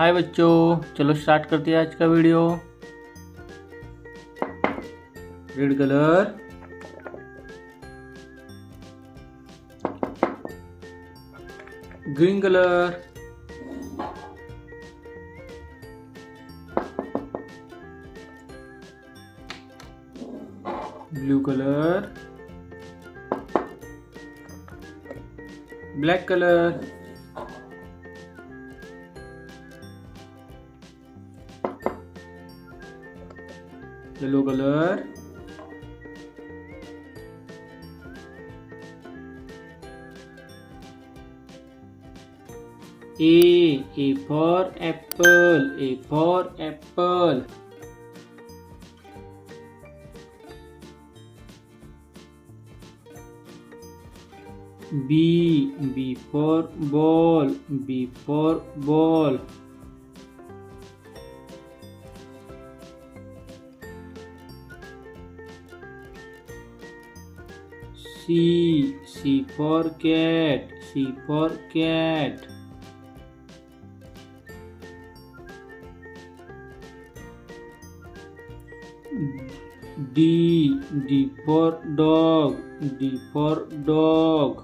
हाय बच्चों, चलो स्टार्ट करते हैं आज का video. Red colour, green colour, blue colour, black colour, yellow colour, A for apple, A for apple. B for ball, B for ball. C for cat, C for cat. D for dog, D for dog.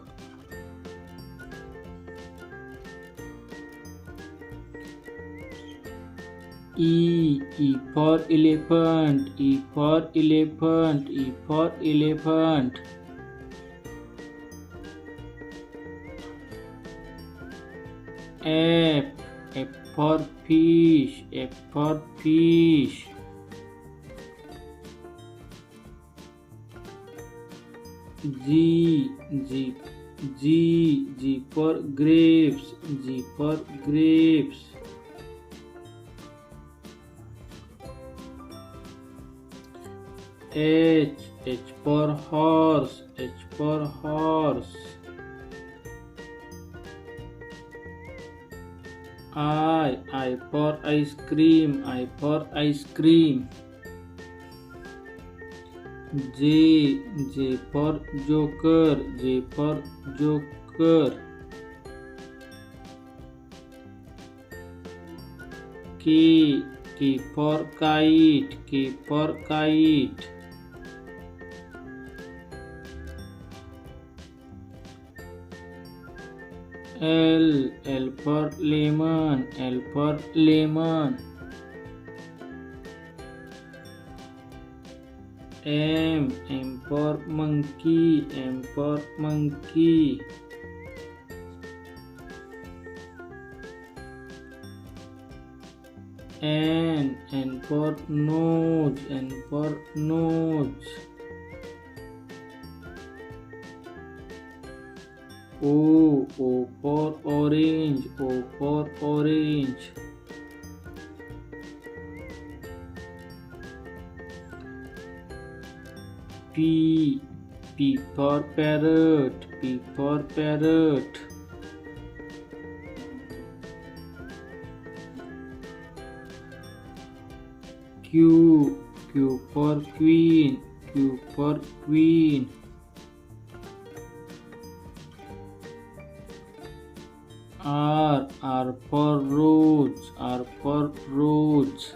E for elephant, E for elephant, E for elephant. F for fish, F for fish. G for grapes, G for grapes. H for horse, H for horse. I for ice cream, I for ice cream. J for joker, J for joker. K for kite, K for kite. L for lemon, L for lemon. M for monkey, M for monkey. N for nose, N for nose. O for orange, O for orange. P for parrot, P for parrot. Q for queen, Q for queen. R for rose, R for rose.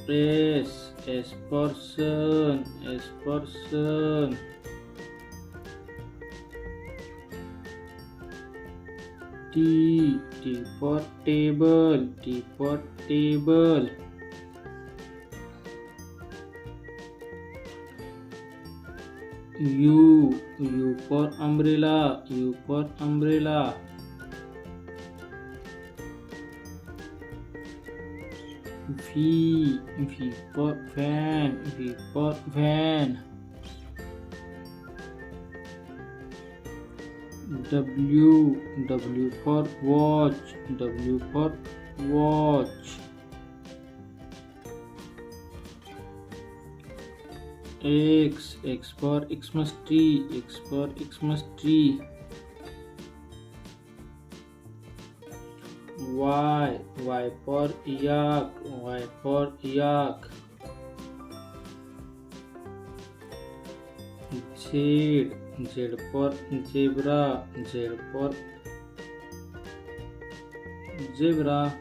S for sun, S for sun. T for table, T for table. U for umbrella, U for umbrella. V for van, V for van. W for watch, W for watch. X for Xmas tree, X for Xmas tree. Y for yak, Y for yak. Z. Z for zebra. Z for zebra.